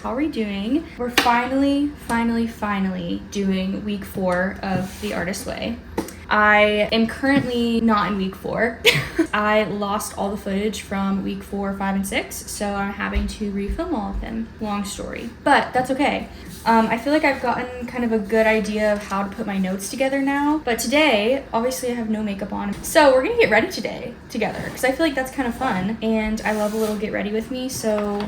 How are we doing? We're finally doing week 4 of The Artist's Way. I am currently not in week 4. I lost all the footage from week 4, 5, and 6, so I'm having to refilm all of them. Long story, but that's okay. I feel like I've gotten kind of a good idea of how to put my notes together now, but today, obviously I have no makeup on, so we're gonna get ready today together, because I feel like that's kind of fun, and I love a little get ready with me, so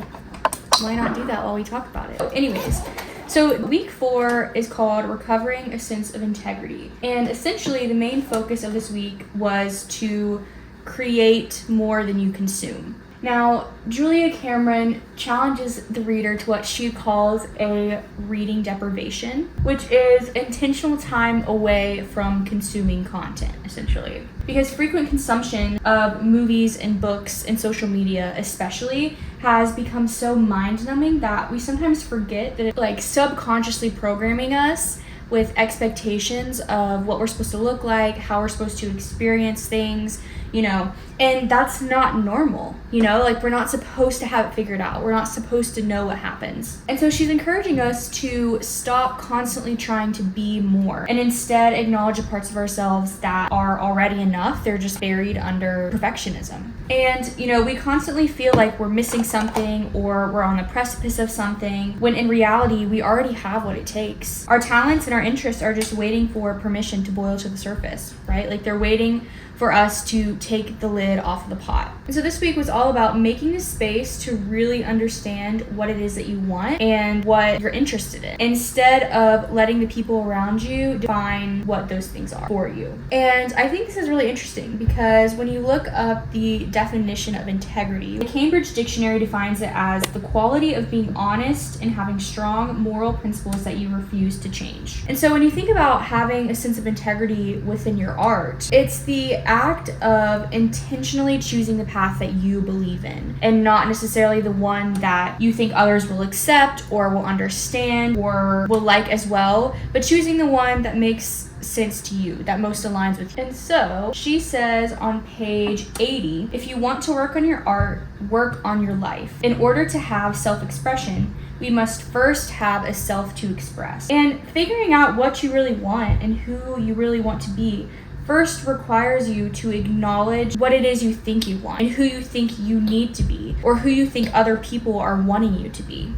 why not do that while we talk about it? Anyways, so week 4 is called Recovering a Sense of Integrity. And essentially the main focus of this week was to create more than you consume. Now, Julia Cameron challenges the reader to what she calls a reading deprivation, which is intentional time away from consuming content, essentially. Because frequent consumption of movies and books and social media especially has become so mind-numbing that we sometimes forget that it's subconsciously programming us with expectations of what we're supposed to look like, how we're supposed to experience things, and that's not normal, we're not supposed to have it figured out. We're not supposed to know what happens. And so she's encouraging us to stop constantly trying to be more and instead acknowledge the parts of ourselves that are already enough. They're just buried under perfectionism. And, we constantly feel like we're missing something or we're on the precipice of something, when in reality, we already have what it takes. Our talents and our interests are just waiting for permission to boil to the surface, right? They're waiting for us to take the lid off of the pot. And so this week was all about making the space to really understand what it is that you want and what you're interested in, instead of letting the people around you define what those things are for you. And I think this is really interesting because when you look up the definition of integrity, the Cambridge Dictionary defines it as the quality of being honest and having strong moral principles that you refuse to change. And so when you think about having a sense of integrity within your art, it's the act of intentionally choosing the path that you believe in and not necessarily the one that you think others will accept or will understand or will like as well, but choosing the one that makes sense to you, that most aligns with you. And so she says on page 80, if you want to work on your art, work on your life. In order to have self-expression, we must first have a self to express. And figuring out what you really want and who you really want to be first requires you to acknowledge what it is you think you want and who you think you need to be, or who you think other people are wanting you to be.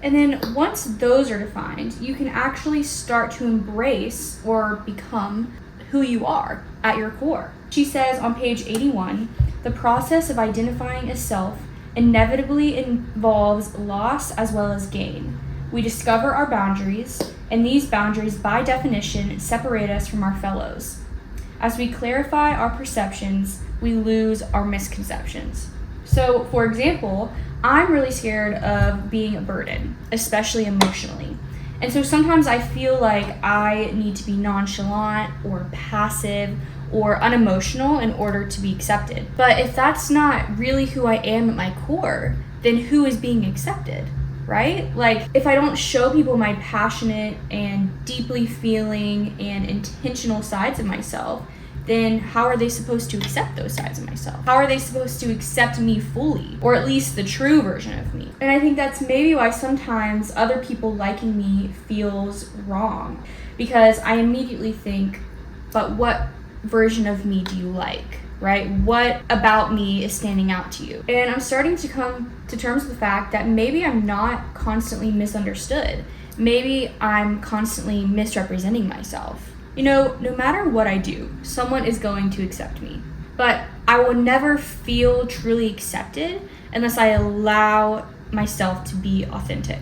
And then once those are defined, you can actually start to embrace or become who you are at your core. She says on page 81, the process of identifying a self inevitably involves loss as well as gain. We discover our boundaries, and these boundaries by definition separate us from our fellows. As we clarify our perceptions, we lose our misconceptions. So, for example, I'm really scared of being a burden, especially emotionally. And so sometimes I feel like I need to be nonchalant or passive or unemotional in order to be accepted. But if that's not really who I am at my core, then who is being accepted? Right? If I don't show people my passionate and deeply feeling and intentional sides of myself, then how are they supposed to accept those sides of myself? How are they supposed to accept me fully, or at least the true version of me? And I think that's maybe why sometimes other people liking me feels wrong, because I immediately think, but what version of me do you like? Right? What about me is standing out to you? And I'm starting to come to terms with the fact that maybe I'm not constantly misunderstood. Maybe I'm constantly misrepresenting myself. No matter what I do, someone is going to accept me. But I will never feel truly accepted unless I allow myself to be authentic.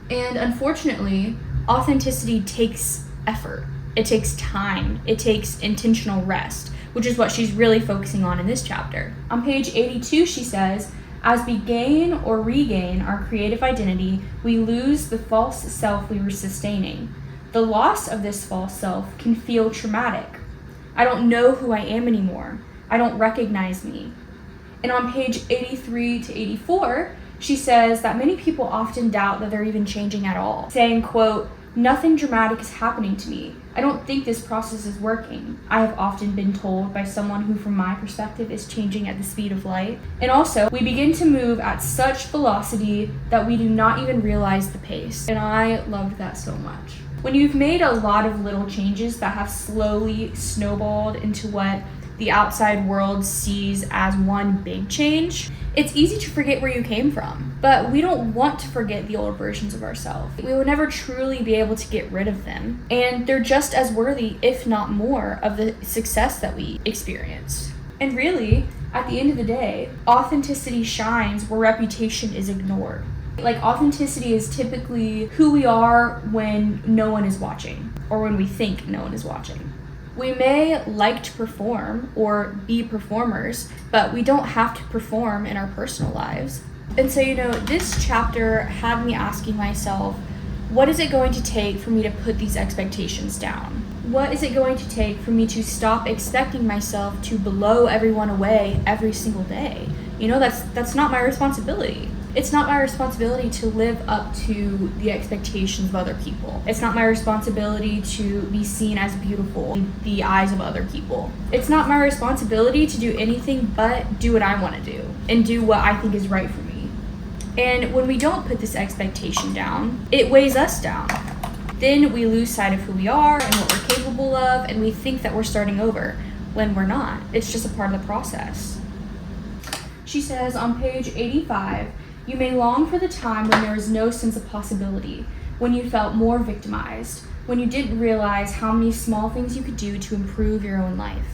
And unfortunately, authenticity takes effort. It takes time. It takes intentional rest, which is what she's really focusing on in this chapter. On page 82, she says, as we gain or regain our creative identity, we lose the false self we were sustaining. The loss of this false self can feel traumatic. I don't know who I am anymore. I don't recognize me. And on page 83 to 84, she says that many people often doubt that they're even changing at all, saying, quote, Nothing dramatic is happening to me. I don't think this process is working. I have often been told by someone who, from my perspective, is changing at the speed of light. And also, we begin to move at such velocity that we do not even realize the pace. And I loved that so much. When you've made a lot of little changes that have slowly snowballed into what the outside world sees as one big change, it's easy to forget where you came from. But we don't want to forget the old versions of ourselves. We will never truly be able to get rid of them. And they're just as worthy, if not more, of the success that we experience. And really, at the end of the day, authenticity shines where reputation is ignored. Like, authenticity is typically who we are when no one is watching, or when we think no one is watching. We may like to perform or be performers, but we don't have to perform in our personal lives. And so, this chapter had me asking myself, what is it going to take for me to put these expectations down? What is it going to take for me to stop expecting myself to blow everyone away every single day? That's not my responsibility. It's not my responsibility to live up to the expectations of other people. It's not my responsibility to be seen as beautiful in the eyes of other people. It's not my responsibility to do anything but do what I want to do and do what I think is right for me. And when we don't put this expectation down, it weighs us down. Then we lose sight of who we are and what we're capable of, and we think that we're starting over when we're not. It's just a part of the process. She says on page 85, you may long for the time when there was no sense of possibility, when you felt more victimized, when you didn't realize how many small things you could do to improve your own life.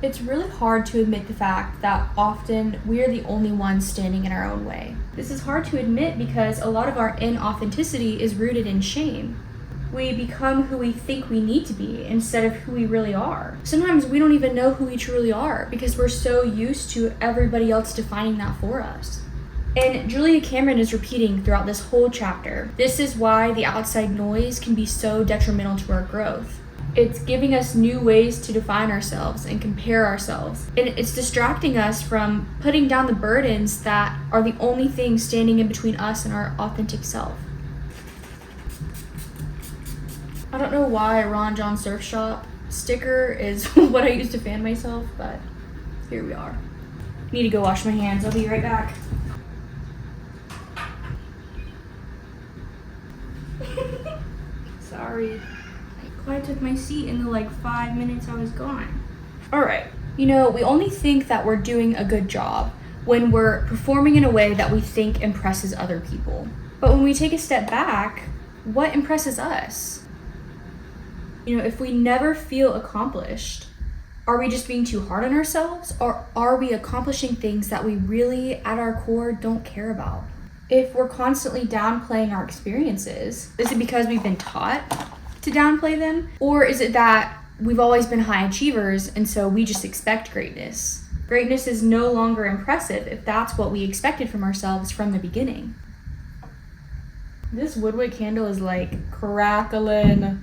It's really hard to admit the fact that often we are the only ones standing in our own way. This is hard to admit because a lot of our inauthenticity is rooted in shame. We become who we think we need to be instead of who we really are. Sometimes we don't even know who we truly are because we're so used to everybody else defining that for us. And Julia Cameron is repeating throughout this whole chapter, this is why the outside noise can be so detrimental to our growth. It's giving us new ways to define ourselves and compare ourselves. And it's distracting us from putting down the burdens that are the only thing standing in between us and our authentic self. I don't know why Ron John Surf Shop sticker is what I use to fan myself, but here we are. Need to go wash my hands. I'll be right back. Sorry. I took my seat in the 5 minutes I was gone. Alright. We only think that we're doing a good job when we're performing in a way that we think impresses other people. But when we take a step back, what impresses us? If we never feel accomplished, are we just being too hard on ourselves? Or are we accomplishing things that we really, at our core, don't care about? If we're constantly downplaying our experiences, is it because we've been taught to downplay them? Or is it that we've always been high achievers and so we just expect greatness? Greatness is no longer impressive if that's what we expected from ourselves from the beginning. This woodwick candle is crackling. It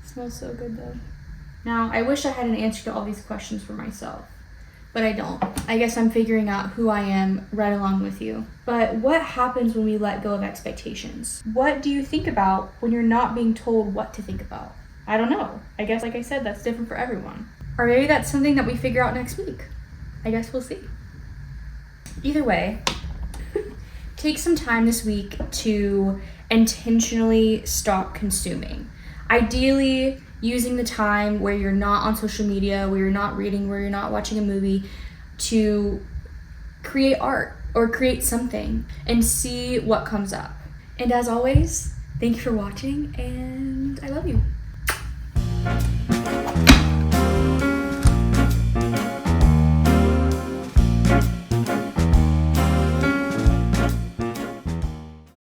smells so good though. Now, I wish I had an answer to all these questions for myself, but I don't. I guess I'm figuring out who I am right along with you. But what happens when we let go of expectations? What do you think about when you're not being told what to think about? I don't know. I guess, like I said, that's different for everyone. Or maybe that's something that we figure out next week. I guess we'll see. Either way, take some time this week to intentionally stop consuming. Ideally, using the time where you're not on social media, where you're not reading, where you're not watching a movie, to create art or create something and see what comes up. And as always, thank you for watching, and I love you.